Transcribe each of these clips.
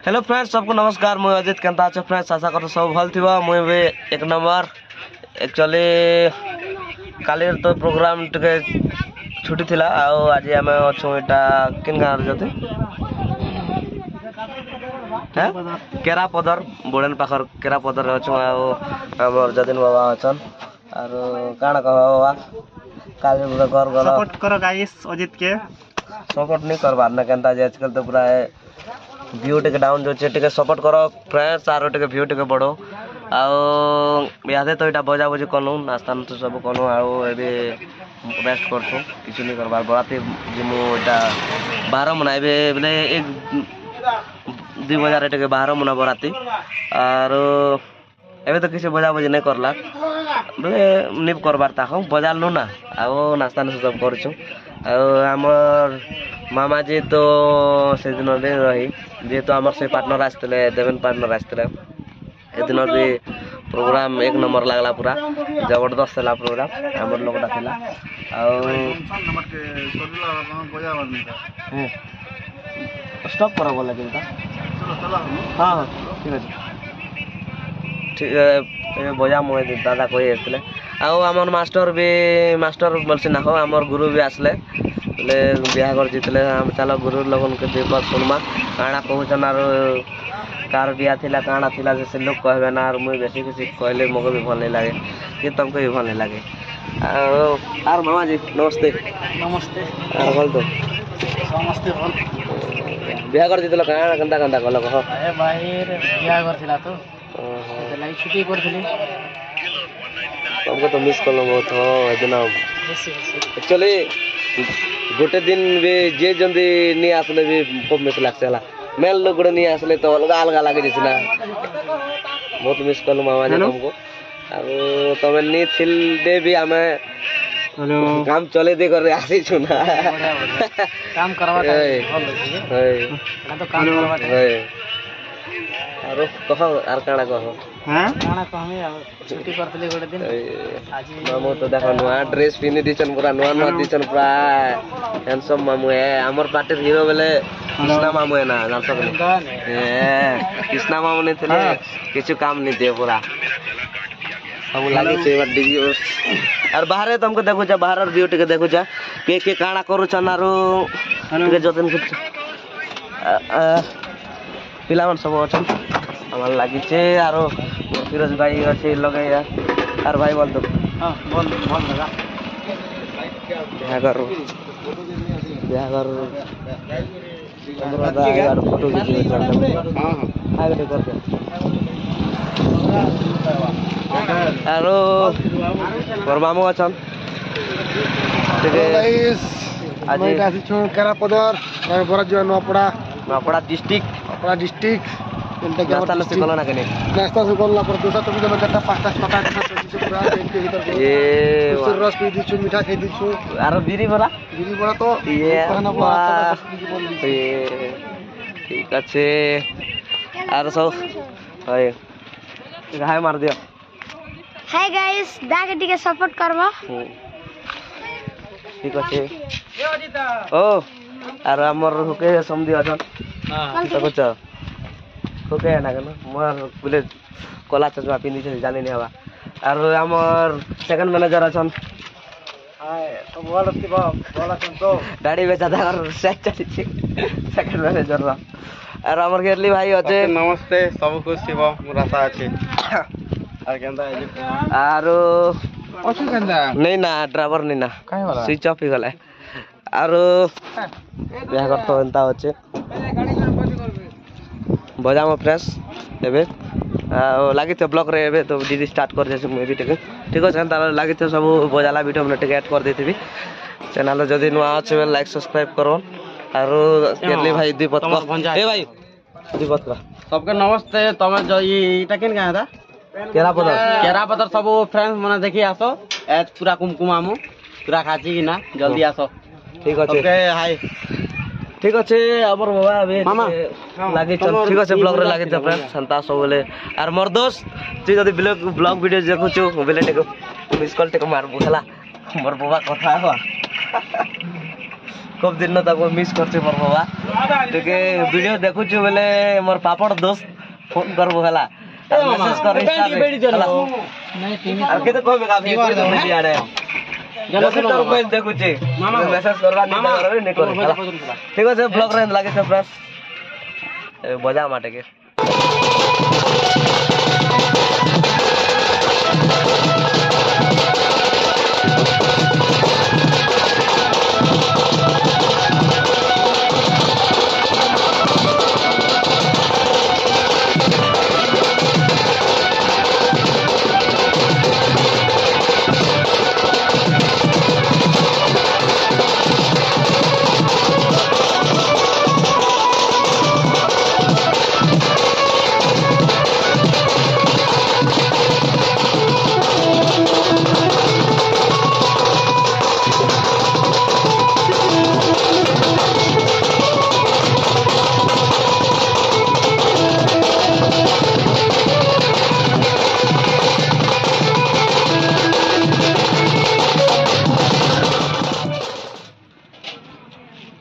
Hello friends, सबको नमस्कार। मुझे अजित केंता अच्छे फ्रेंड्स, आशा कर सब भल थी। मुझे भी एक नंबर। एक्चुअली काली तो प्रोग्राम टे छुट्टी थिला आज आम अच्छे यहाँ किन गाँव जति केरापदर बोड़न पाखर केरापदर अच्छु आमर जतिन बाबा अच्छन आर काण कह बाबा काली पूरा घर गल सपोर्ट करो गाइस अजित के सपोर्ट नहीं करवार ना केंता आजकल तो पूरा व्यू टे डाउन जो टे सपोर्ट करो फ्रेंड्स आरो टे व्यू टे बढ़ो आदे तो यहाँ बजा बजी कलु नास्ता नुस्ता सब कलु आबे रेस्ट करसु किसी नहीं करवार बराती जिमु यहाँ 12 मना बोले 1-2 बजे टे 12 मना बराती आर एबे तो किसी बजा बजी नहीं करला बोले निप करवार ताक बजाल नु ना नास्ता नुस्ता सब करछु आमर मामा जी तो से दिन रही जेहेतु आमर से पार्टनर आसते देवेन पार्टनर आसते ए दिन भी प्रोग्राम एक नंबर लगला पूरा जबरदस्त है प्रोग्राम आमर लोगटा थिला स्टॉप करा बोला कि हाँ हाँ ठीक है ठीक बजा मुझे दादा कही आसते आमर मास्टर भी मास्टर बोलसी ना हो आमर गुरु भी आसले बोले बिहाघर जीतले हम चलो गुरु लोगन के दीपक सुनमा काଣା कहन आर कार बिया थिला काଣା थिला से लोग कहबे ना मुझे बेसी किसी कहले मको भी भल नहीं लगे कि तुमको भी भल नहीं लगे आर मामा जी नमस्ते नमस्ते आर भल तो नमस्ते भल बिहाघर जीतल काଣା कंदा कंदा कहल कह ए बाहिर बिहाघर थिला तो लाई छुट्टी करथिली तुमको तो मिस कलो बहुत हो दिन एक्चुअली गोटे दिन भी जे जल्दी नहीं आसले भी खूब मिस लागसे मेल लोग गोटे नहीं आसले तो अलग अलग लगे जैसे बहुत मिस कलु मामा जी तुमको अब तमें नहीं थिल दे भी आमे काम चले दे कर आसी छु ना काम करवा तो काम करवा आरो कह आर काଣା कह हां काଣା कहमे छुट्टी करथले गोटे दिन आज मामू तो देखो नुआ ड्रेस पिनि दिछन पूरा नुआ नुआ दिछन पूरा हैंडसम मामू है हमर पार्टी हीरो बेले कृष्णा मामू है ना जान सकनी कृष्णा मामू नहीं थे किछु काम नहीं दे पूरा सब लागे छे बार डीजे और बाहर तुमको देखो जा बाहर व्यू टिके देखो जा के काଣା करू छन आरो टिके जतन कुछ पिलावन सब अछन हमार लागी छे आरो फिरोज भाई अच्छे लगे यार भाई बोल दो हां बोल लगा बिहाघर हमरा दा यार फोटो खींचे हां हां आगे करते आरो और मामू अछन ठीक है गाइस आज मैं आसी छु केरापदर बरा जो नपड़ा डिस्ट्रिक्ट नास्ता से कलो ना कने नास्ता से कोला पर दोसा तो जब जटा 5टा 6टा पूरा दिन के भीतर ये रस पी दिछु मीठा खाई दिछु आरो बीरी बड़ा तो ये ठीक আছে आरो सब हाय हाय मार दियो हाय गाइस दागे टिके सपोर्ट करबो ठीक আছে ओ आरो हमर होके समझी अछन हां ठीक আছে ओके ना कनो मोर बोले कला चश्मा पिंदी छे जाने नहीं हवा आरो हमर सेकंड मैनेजर अछन हाय तो बोल अछन तो दाढ़ी बेचा दागर सेट चली छे सेकंड मैनेजर रा आरो हमर गेरली भाई अछे नमस्ते सब खुश थिबो मोर आशा अछि आर केंदा आरो अछि केंदा नहीं ना ड्राइवर नहीं ना काहे वाला स्विच ऑफ ही गला आरो बिया करतो एंता अछे बजा में फ्रेश एबे लागी थे ब्लॉग रे एबे तो दीदी स्टार्ट कर जैसे मूवी टिके ठीक है ताला लागी थे सब बजाला वीडियो में टिके ऐड कर देथिबी चैनल जदी नुआ আছে लाइक सब्सक्राइब करो आरो केरली भाई दीपक ए भाई दीपक सबके नमस्ते तमे जो इटा केन का था केरापदर सब फ्रेंड्स माने देखि आसो एज पूरा कुमकुमामु पूरा खाची कि ना जल्दी आसो ठीक আছে ओके हाय ठीक अच्छे हमर बाबा अबे लागे चल ठीक अच्छे ब्लॉग रे लागे फ्रेंड संता सब बोले आर मोर दोस्त तू जदी ब्लॉग वीडियो देखु छु बोले टेको मिस कॉल टेको मार बुझला मोर बाबा कथा हो खूब दिन तक मिस करछे परबा टिके वीडियो देखुछु बेले मोर पापड़ दोस्त फोन करबो हला मैसेज कर इंस्टा रे आ केते कहबे का मीडिया रे जल्दी तो मोबाइल देखुछे मैसेज करबा नहीं करे ठीक है ब्लॉग रे लागे छै फ्रेंड्स बजा माटे के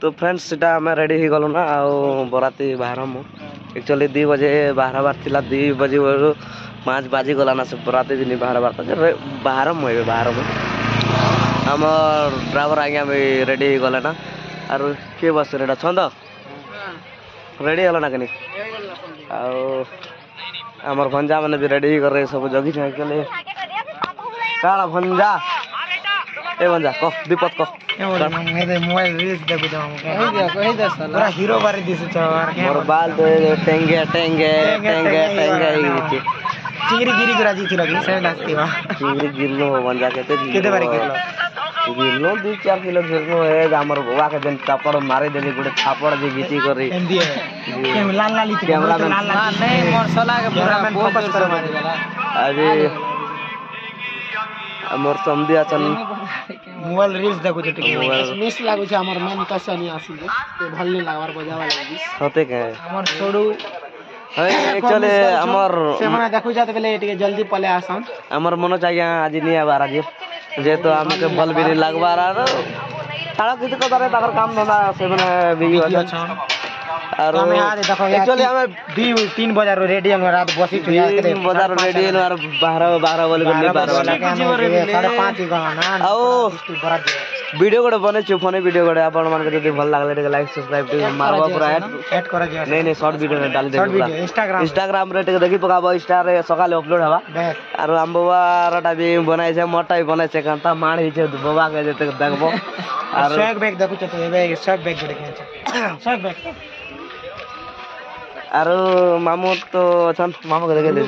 तो फ्रेंड्स सीटा आम रेडी हो गलु ना बराती बाहर मु एक्चुअली 2 बजे बाहर बार थिला 2 बजे 5 बाजी गला ना से बराती दिन बाहर बार बाहर मुझे बाहर मु आम ड्राइवर आगे आम रेडी हो गले ना आर किए बस रेडा छंद रेडी हल ना कनी आमर भंजा मैंने भी रेडी कर रहे सब जगी एक्चुअली काला भंजा ए भंजा कह दीपक कह मोबाइल रील्स देखु जाऊ कहि दे साला पूरा हीरो बारे दिस चवार के मोर बाल तो टेंगे टेंगे टेंगे टेंगे गिरी गिरी गुराजी थी लगी से नाचतीवा चिंगरी गिरलो भंजा केते बारे गिरलो 2-4 किलो गिरलो है हमर गोवा के दिन चापड़ मारे देली गुडे थापड़ जे गीती करी एमदी है लाल लाल कैमरा में लाल नहीं मोर सला के पूरा फोकस कर मारे अरे हमर समधी अछन मोबाइल रील्स देखु जे मिस लागु छै हमर मन कसा नहीं आसी ते भल्ले लागबार बजावा लागी होते के हमर छोड़ू एक्चुअली हमर से मना देखु जाते बेले एटिके जल्दी पले आसन हमर मन चाहिए आज नहीं आबार आज जे तो हमके भल भी नहीं लगबार आरो सारा कित को तारे ताकर काम धंधा से माने बिजी अच्छा और एक्चुअली हमें 2-3 बजे रेडी हम रात बसी 3 बजे रेडी और 12 बोले गली 12 वाला 5:30 गला ना आओ वीडियो कोड बने छु फोन वीडियो कोड आपण मान के जदी भल लागले टे लाइक सब्सक्राइब टे मारबा पूरा ऐड करा जे नहीं शॉर्ट वीडियो डाल दे इंस्टाग्राम रे टे देखि पकाबो स्टार रे सकाले अपलोड हवा और अंबवा रटा भी बनाई छै मोटा भी बनाई छै कांता मार ही छै बाबा के जते देखबो और शॉक बैग देखु छै एबे शॉक बैग देखे छै शॉक बैग आरो मामू तो छन मामू के देखे दे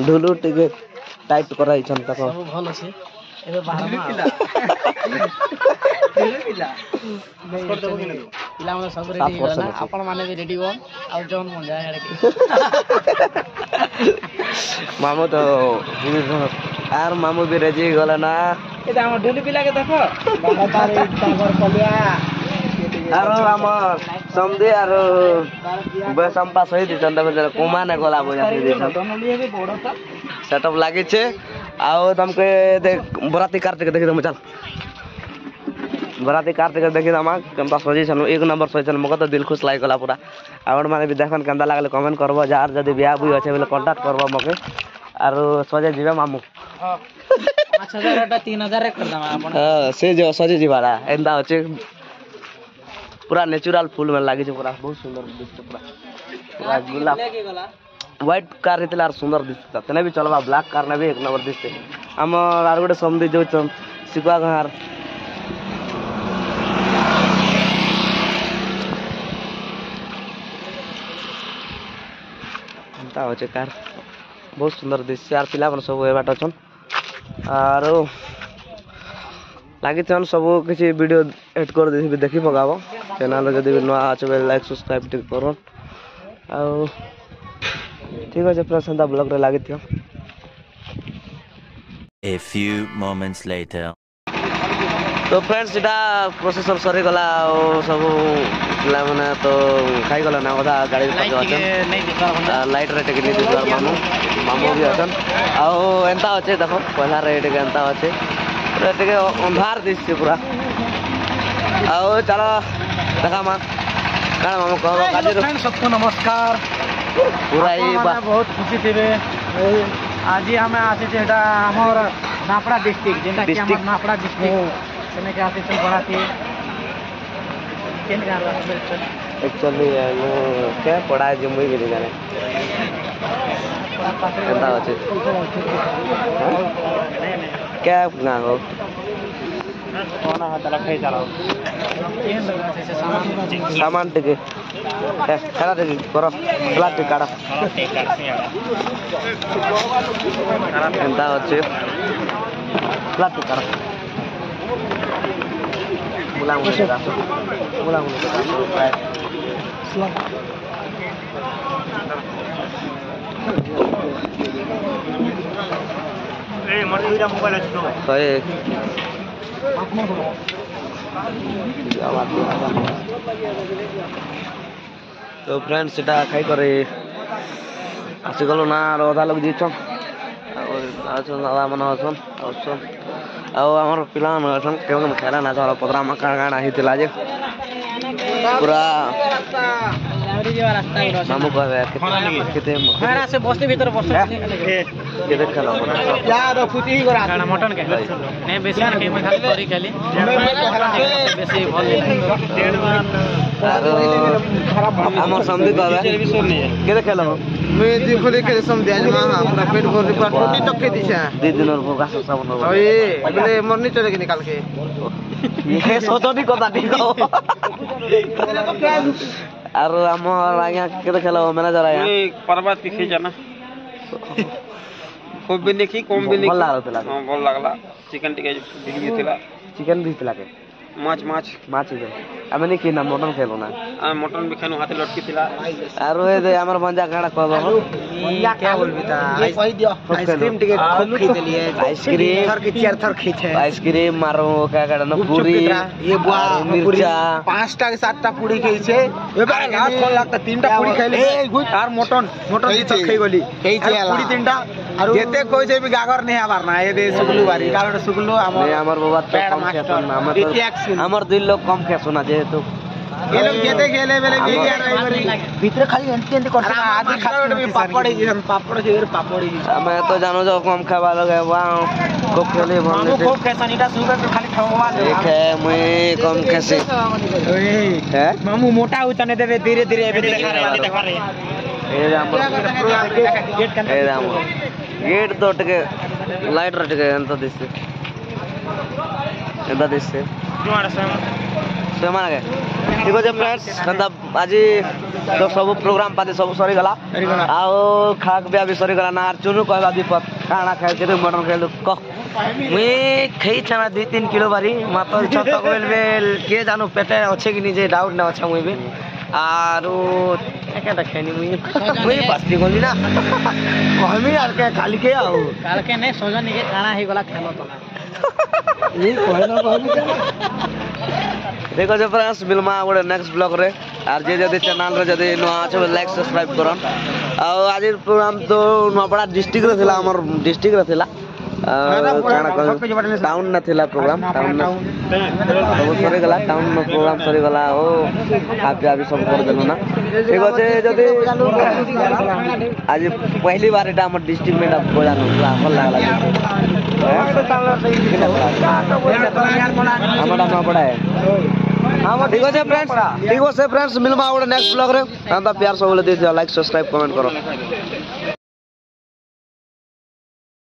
ढुलु टिके टाइट कराई छन तक सब भलो छै एबे बाहर में पिला माने सब रेडी होला अपन माने भी रेडी हो आ जौन मन जाय मामू तो यार मामू भी रेडी गला ना एटा हम ढुलु पिला के देखो बाबा तारे टावर कलिया आरो हमर समदे आरो बेसंपा सहित चंदा बजार कोमाने गला बजा दे सेटअप लागी छे आओ तुमके देख बराती कार्तिक देखि हम चल बराती कार्तिक देखि हम कंता सजी छन 1 नंबर सजी छन मको तो दिल खुश लाग गला पूरा आउड माने भी देखन कंदा लागले कमेंट करबो जार जदी बियाह बुई अछि बोले कांटेक्ट करबो मके आरो सजे जीवे मामू 5000 टा 3000 रे कर दम अपन हां से जो सजे जीवाड़ा एंदा अछि पूरा नेचुरल फूल में लागी छे पूरा बहुत सुंदर दिसते पूरा गुलाब व्हाइट कार हितला सुंदर दिसता तने भी चलबा ब्लैक कार ने भी 1 नंबर दिसते हम आर गोटे समधी जो सिकुआ घर अंता होचे कार बहुत सुंदर दिसते यार पिला मन सब ए बाट छन आरो लागी छन सब किछि वीडियो एड कर दे देखि पगाबो चैनल जदी नवा आछे लाइक सब्सक्राइब टिक करो आ ठीक है प्रसन्नता ब्लॉग रे लागी थियो A few moments later तो फ्रेंड्स इटा प्रोसेसर सरी गला सब पिला माने तो खाई गला ना ओदा गाड़ी पाके अछन लाइट रे टिक नीति द्वार मामू मामू भी अछन आ एंता अछि देखो पहला रे टिक एंता अछि पूरा टिक अंधार दिस पूरा ଆଉ ଚାଲ ଦେଖା ମା କାଣା ମାମୁ କହ କାଜି सबको नमस्कार ପୁରା ଏଇ बहुत खुशी थे आज आम आसी आमर नापड़ा डिस्ट्रिक्ट जेनटा कि हमर नापड़ा डिस्ट्रिक्ट सेने के आसी बड़ाती केन गार एक्चुअली ମୁଁ କେ ପଢା ଯେ ମୁଇ ବି ଜାନେ କେନ୍ତା ଅଛି କେ ଗାଁ हो कोना हतला खाई चलाओ केन लगा से सामान टिके खेला टिके कर प्लास्टिक काढ କେନ୍ତା ଅଛି ପ୍ଲାଷ୍ଟିକ କାଢ ମୁଲାମୁଲି କାଶ ପ୍ରାୟ मोबाइल ହଏ तो फ्रेंड्स सेटा खाई करे आसीगलु ना आर अधा लोग जीछन दादा मन अछन ଆଉ ଆମର ପିଲାମାନେ ଅଛନ୍ କେଉଁ ଖେଲା ନା ଧର ପଦରା ମକା ଗାଣା ହେଇଥିଲା ଯେ ପୁରା ମାମୁ କହିବେ କେତେ से बस्ती भीतर बस्ती କେତେ ଖେଲ यार फुटी गरा गाना मटन के नै बेसी के मैं खाली करी खाली बेसी भल ଆମର ସମଦି କହିବେ କେତେ ଖେଲ मैं दी खोले के सम दिया मा पूरा पेट भर पूरा टोटी टक्के दिशा ଦି ଦିନର ଭୋଗାସ ସବୁ ନବ ओए बोले मरनी चले के निकाल के ये सोचनी কথা ঠিক আর আমার আজ্ঞা কেতে খেলা ম্যানেজার আয়া ए पर्वत की जाना खूब भी देखी कम भी ଭଲ ଲାଗୁଥିଲା हां भल लागला चिकन टिके बिगड़ी थिला ଚିକେନ ବି ଥିଲା के माछ माछ ମାଛ ଚିକେନ ଆମେ ନି କି ନା ମଟନ ଖାଇଲୁ ନା आ मटन भी खानु हाथे लटकी थिला আর এ দে আমার ভঞ্জা কাড়া কব क्या बोलबी ता कहि दियो आइसक्रीम टिके खूब खई देलिए आइसक्रीम थर के चार थर खई थे आइसक्रीम मारो का काड़ा न पूरी ये बुआ मिर्चा पांचटा के सातटा पूरी खई छे एबे लास्ट कोन लागता तीनटा पूरी खाइले यार मटन मटन की खई गली पूरी तीनटा और जेते कोइ से भी गागर नहीं आबार ना ये दे सुगलू बारी कारण सुगलू আমার বাবা তো কম খেছন আমার দুই লোক কম খেছন না যেহেতু ये लोग जेते खेले बेले भी यार भीतर खाली एंटी एंटी करछन आदि खाते भी पापड़ ही जन पापड़ जे पापड़ ही আমি তো জানো যে কম খাবা লগে ওয়াও খুব খেলে ভালো मामू खूब खेसन इटा सुगर के खाली खावा दे देखे मुई कम खेसी है मामू मोटा उचने देबे धीरे धीरे एबे देखा रे ए राम ए राम गेट तो टके लाइट रटके ಎಂತ ದಿಸ್ಸೆ ಎಂತ ದಿಸ್ಸೆ ସେମାନେ ଠିକ ଅଛି ଫ୍ରେଣ୍ଡସ୍ ସେନ୍ତା ଆଜି ତ ସବୁ ପ୍ରୋଗ୍ରାମ ପାତି ସବୁ ସରିଗଲା ଆଉ ଖାକ୍ ବିଆ ବି ସରିଗଲା ନା ଚୁନୁ କହିବା ଦୀପକ କାଣା ଖାଇଥିଲୁ ମଟନ ଖାଇଲୁ କହ ମୁଇଁ ଖାଇଛେ ନା 2-3 କିଲୋ ବାରି ମାତ୍ର ଛତକ ବେଲ କିଏ ଜାନୁ ପେଟେ ଅଛେ କି ନିଜେ ଡାଉଟ୍ ନା ଅଛେ ମୁଇଁ ବି ଆରୁ ଏକେଟା ଖାଇନି ମୁଇଁ ବାସ୍ତି ଗଲି ନା କହିମି ଆର କେ କାଲିକେ ଆଉ कालके ने सोजन के खाना ही गला खेलो तो ये कहना कहबी देखो जे फ्रेंड्स मिलमा गोटे नेक्स्ट ब्लॉग रे आर जे जदी चैनल रे जदी नो आछो लाइक सब्सक्राइब करन आ आज प्रोग्राम तो नोपड़ा डिस्ट्रिक्ट रे थिला हमर डिस्ट्रिक्ट रे थिला काना टाउन न थिला प्रोग्राम टाउन सब सरी गला टाउन में प्रोग्राम सरी गला ओ आप अभी सब कर देलो ना ठीक আছে जदी आज पहली बार एटा हमर डिस्ट्रिक्ट में बोला न भल लागला हमरा न पड़ा है हां ठीक আছে फ्रेंड्स मिलमा गोटे नेक्स्ट ब्लॉग रे अंता प्यार सब ले दे लाइक सब्सक्राइब कमेंट करो।